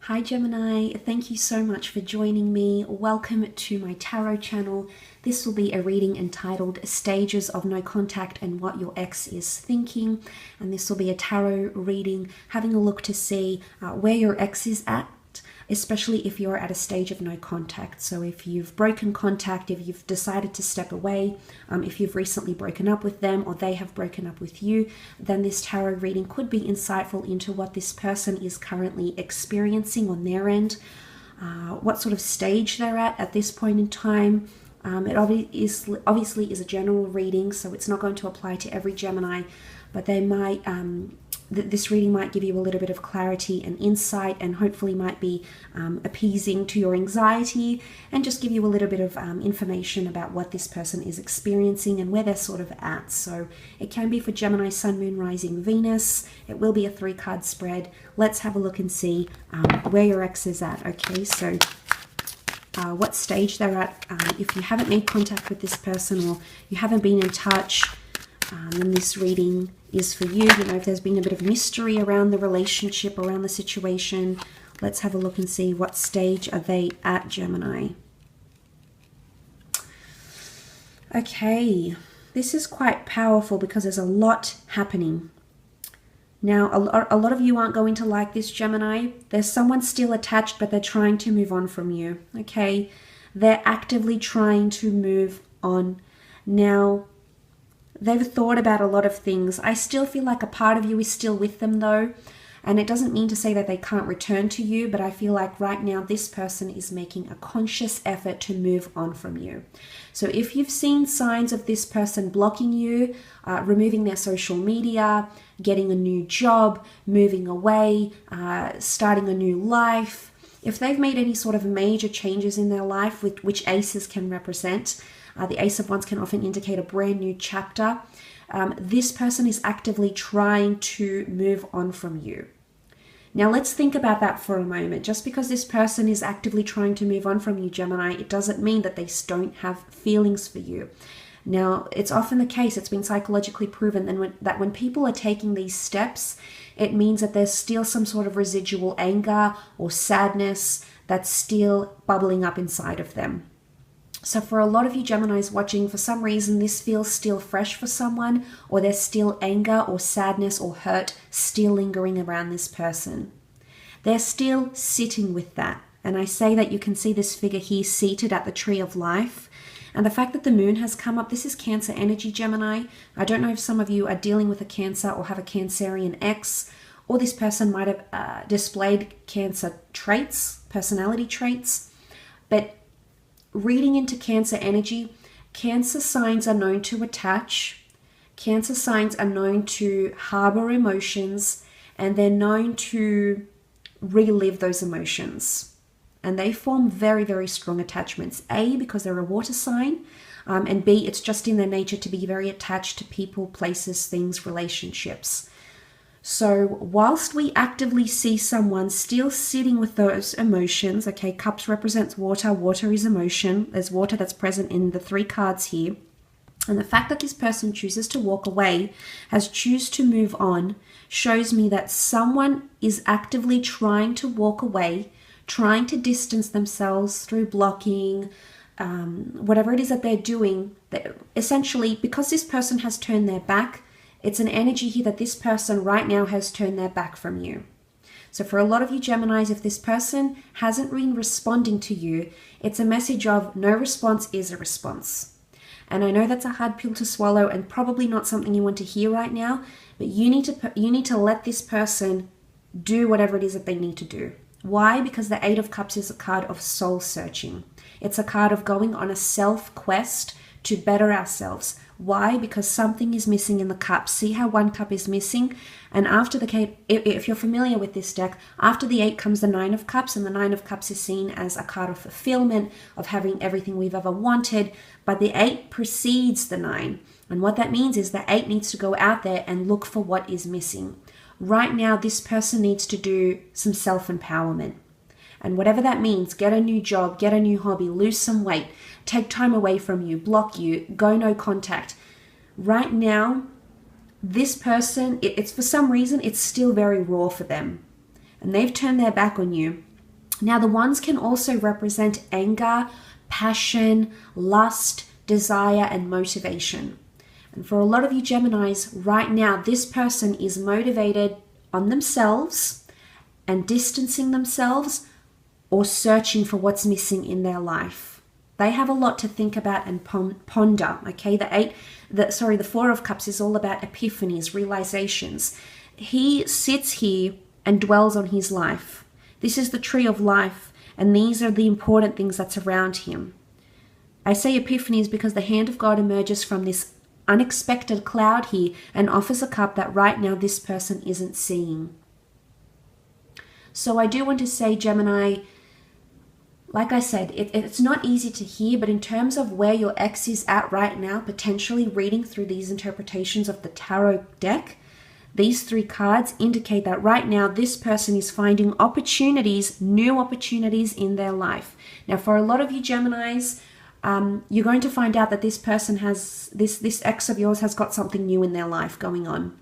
Hi Gemini, thank you so much for joining me. Welcome to my tarot channel. This will be a reading entitled Stages of No Contact and What Your Ex is Thinking. And this will be a tarot reading having a look to see where your ex is at, especially if you're at a stage of no contact. So if you've broken contact, if you've decided to step away, if you've recently broken up with them or they have broken up with you, then this tarot reading could be insightful into what this person is currently experiencing on their end, what sort of stage they're at this point in time. It obviously is a general reading, so it's not going to apply to every Gemini, but they might this reading might give you a little bit of clarity and insight, and hopefully might be appeasing to your anxiety, and just give you a little bit of information about what this person is experiencing and where they're sort of at. So it can be for Gemini, Sun, Moon, Rising, Venus. It will be a 3-card spread. Let's have a look and see where your ex is at. Okay, so what stage they're at. If you haven't made contact with this person or you haven't been in touch, then this reading is for you. You know, if there's been a bit of mystery around the relationship, around the situation, let's have a look and see what stage are they at, Gemini. Okay, this is quite powerful because there's a lot happening. Now, a lot of you aren't going to like this, Gemini. There's someone still attached, but they're trying to move on from you, okay? They're actively trying to move on. Now, they've thought about a lot of things. I still feel like a part of you is still with them, though. And it doesn't mean to say that they can't return to you, but I feel like right now this person is making a conscious effort to move on from you. So if you've seen signs of this person blocking you, removing their social media, getting a new job, moving away, starting a new life, if they've made any sort of major changes in their life, which aces can represent, the Ace of Wands can often indicate a brand new chapter. This person is actively trying to move on from you. Now let's think about that for a moment. Just because this person is actively trying to move on from you, Gemini, it doesn't mean that they don't have feelings for you. Now, it's often the case, it's been psychologically proven that when people are taking these steps, it means that there's still some sort of residual anger or sadness that's still bubbling up inside of them. So for a lot of you Geminis watching, for some reason this feels still fresh for someone, or there's still anger or sadness or hurt still lingering around this person. They're still sitting with that. And I say that you can see this figure here seated at the tree of life. And the fact that the moon has come up, this is Cancer energy, Gemini. I don't know if some of you are dealing with a Cancer or have a Cancerian ex, or this person might have displayed Cancer traits, personality traits. But reading into Cancer energy, Cancer signs are known to attach. Cancer signs are known to harbor emotions, and they're known to relive those emotions. And they form very, very strong attachments. A, because they're a water sign, and B, it's just in their nature to be very attached to people, places, things, relationships. So whilst we actively see someone still sitting with those emotions, okay, cups represents water, water is emotion, there's water that's present in the 3 cards here, and the fact that this person chooses to walk away, has choose to move on, shows me that someone is actively trying to walk away, trying to distance themselves through blocking, whatever it is that they're doing. That essentially, because this person has turned their back, it's an energy here that this person right now has turned their back from you. So for a lot of you Geminis, if this person hasn't been responding to you, it's a message of no response is a response. And I know that's a hard pill to swallow and probably not something you want to hear right now, but you need to let this person do whatever it is that they need to do. Why? Because the 8 of Cups is a card of soul searching. It's a card of going on a self quest to better ourselves. Why? Because something is missing in the cup. See how 1 cup is missing? And after the, if you're familiar with this deck, after the 8 comes the 9 of Cups, and the 9 of Cups is seen as a card of fulfillment, of having everything we've ever wanted, but the 8 precedes the 9. And what that means is the 8 needs to go out there and look for what is missing. Right now, this person needs to do some self-empowerment. And whatever that means, get a new job, get a new hobby, lose some weight, take time away from you, block you, go no contact. Right now, this person, it's for some reason, it's still very raw for them. And they've turned their back on you. Now, the wands can also represent anger, passion, lust, desire, and motivation. And for a lot of you Geminis, right now, this person is motivated on themselves and distancing themselves or searching for what's missing in their life. They have a lot to think about and ponder, okay? The Four of Cups is all about epiphanies, realizations. He sits here and dwells on his life. This is the tree of life, and these are the important things that's around him. I say epiphanies because the hand of God emerges from this unexpected cloud here and offers a cup that right now this person isn't seeing. So I do want to say, Gemini, like I said, it's not easy to hear, but in terms of where your ex is at right now, potentially reading through these interpretations of the tarot deck, these 3 cards indicate that right now this person is finding opportunities, new opportunities in their life. Now, for a lot of you Geminis, you're going to find out that this person has, this ex of yours has got something new in their life going on.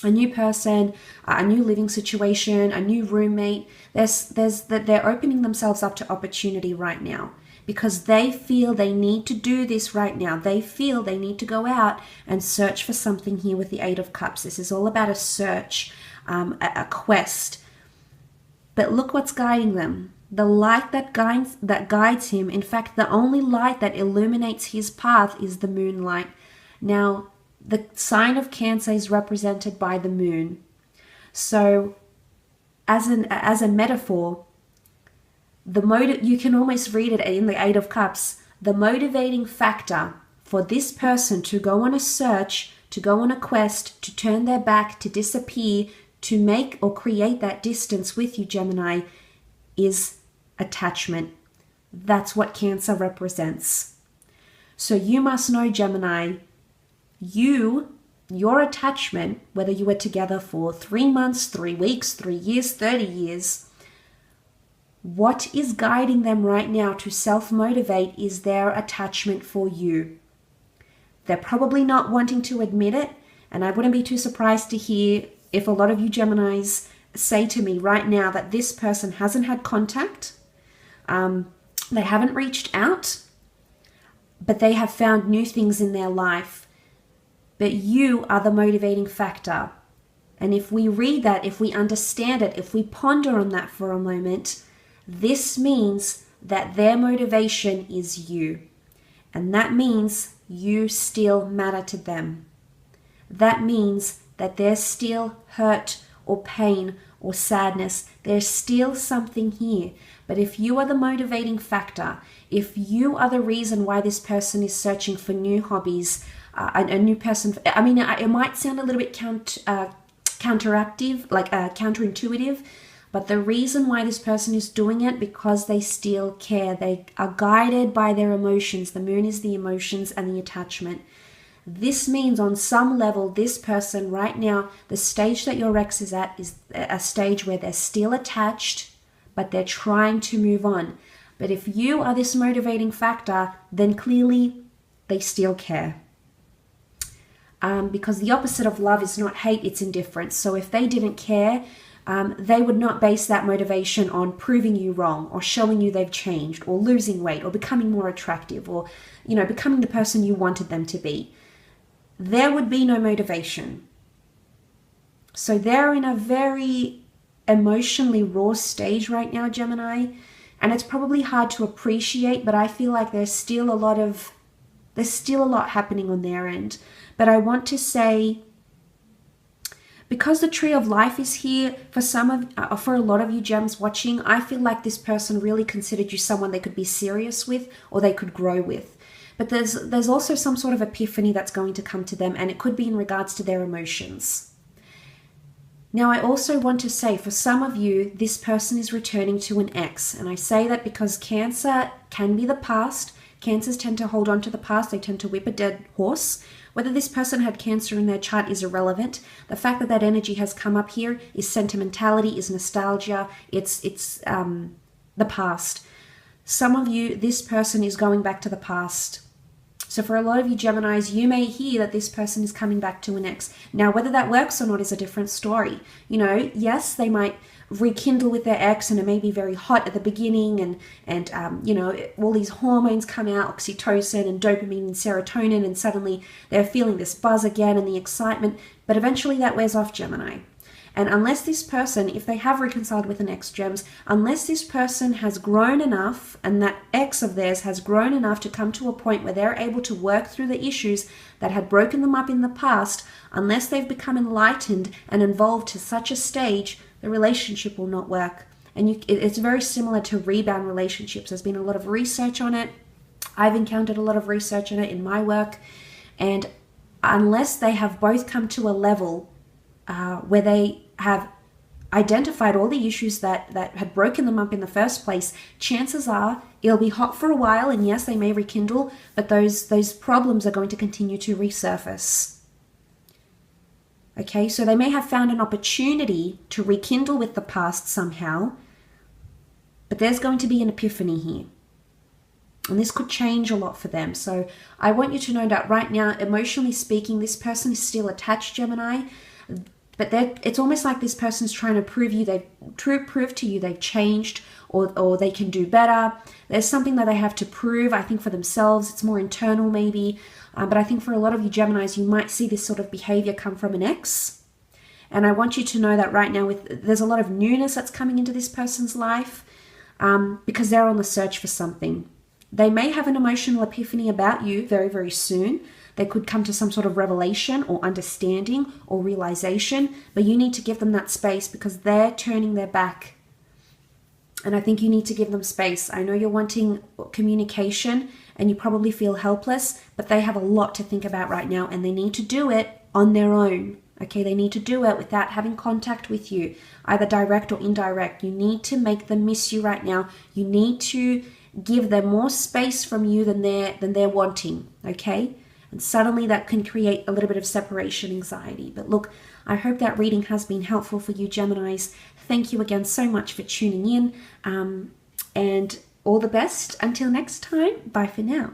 A new person, a new living situation, a new roommate. They're opening themselves up to opportunity right now because they feel they need to do this right now. They feel they need to go out and search for something here with the 8 of Cups. This is all about a search, a quest. But look what's guiding them. The light that guides him, in fact, the only light that illuminates his path is the moonlight. Now, the sign of Cancer is represented by the moon. So, as a metaphor, you can almost read it in the 8 of Cups. The motivating factor for this person to go on a search, to go on a quest, to turn their back, to disappear, to make or create that distance with you, Gemini, is attachment. That's what Cancer represents. So you must know, Gemini, your attachment, whether you were together for 3 months, 3 weeks, 3 years, 30 years, what is guiding them right now to self-motivate is their attachment for you. They're probably not wanting to admit it, and I wouldn't be too surprised to hear if a lot of you Geminis say to me right now that this person hasn't had contact, they haven't reached out, but they have found new things in their life. But you are the motivating factor. And if we read that, if we understand it, if we ponder on that for a moment, this means that their motivation is you. And that means you still matter to them. That means that there's still hurt or pain or sadness. There's still something here. But if you are the motivating factor, if you are the reason why this person is searching for new hobbies, a new person, I mean, it might sound a little bit counteractive, like counterintuitive, but the reason why this person is doing it because they still care. They are guided by their emotions. The moon is the emotions and the attachment. This means on some level, this person right now, the stage that your ex is at is a stage where they're still attached, but they're trying to move on. But if you are this motivating factor, then clearly they still care. Because the opposite of love is not hate, it's indifference. So if they didn't care, they would not base that motivation on proving you wrong or showing you they've changed or losing weight or becoming more attractive or, becoming the person you wanted them to be. There would be no motivation. So they're in a very emotionally raw stage right now, Gemini, and it's probably hard to appreciate, but I feel like there's still a lot happening on their end. But I want to say, because the tree of life is here, for a lot of you gems watching, I feel like this person really considered you someone they could be serious with or they could grow with. But there's also some sort of epiphany that's going to come to them, and it could be in regards to their emotions. Now, I also want to say, for some of you, this person is returning to an ex. And I say that because Cancer can be the past. Cancers tend to hold on to the past. They tend to whip a dead horse. Whether this person had Cancer in their chart is irrelevant. The fact that energy has come up here is sentimentality, is nostalgia. It's the past. Some of you, this person is going back to the past. So for a lot of you Geminis, you may hear that this person is coming back to an ex. Now, whether that works or not is a different story. Yes, they might rekindle with their ex, and it may be very hot at the beginning, and you know, all these hormones come out, oxytocin and dopamine and serotonin, and suddenly they're feeling this buzz again and the excitement, but eventually that wears off, Gemini. And unless this person, if they have reconciled with an ex, Gems, unless this person has grown enough, and that ex of theirs has grown enough to come to a point where they're able to work through the issues that had broken them up in the past, unless they've become enlightened and evolved to such a stage, the relationship will not work. And it's very similar to rebound relationships. There's been a lot of research on it. I've encountered a lot of research on it in my work. And unless they have both come to a level where they have identified all the issues that had broken them up in the first place, chances are it'll be hot for a while, and yes, they may rekindle, but those problems are going to continue to resurface. Okay, so they may have found an opportunity to rekindle with the past somehow, but there's going to be an epiphany here. And this could change a lot for them. So I want you to know that right now, emotionally speaking, this person is still attached, Gemini. But it's almost like this person's trying to prove to you they've changed, or they can do better. There's something that they have to prove, I think, for themselves. It's more internal maybe. But I think for a lot of you Geminis, you might see this sort of behavior come from an ex. And I want you to know that right now there's a lot of newness that's coming into this person's life because they're on the search for something. They may have an emotional epiphany about you very, very soon. They could come to some sort of revelation or understanding or realization, but you need to give them that space because they're turning their back. And I think you need to give them space. I know you're wanting communication and you probably feel helpless, but they have a lot to think about right now, and they need to do it on their own. Okay, they need to do it without having contact with you, either direct or indirect. You need to make them miss you right now. You need to give them more space from you than they're wanting, okay? And suddenly that can create a little bit of separation anxiety. But look, I hope that reading has been helpful for you, Geminis. Thank you again so much for tuning in. And all the best. Until next time, bye for now.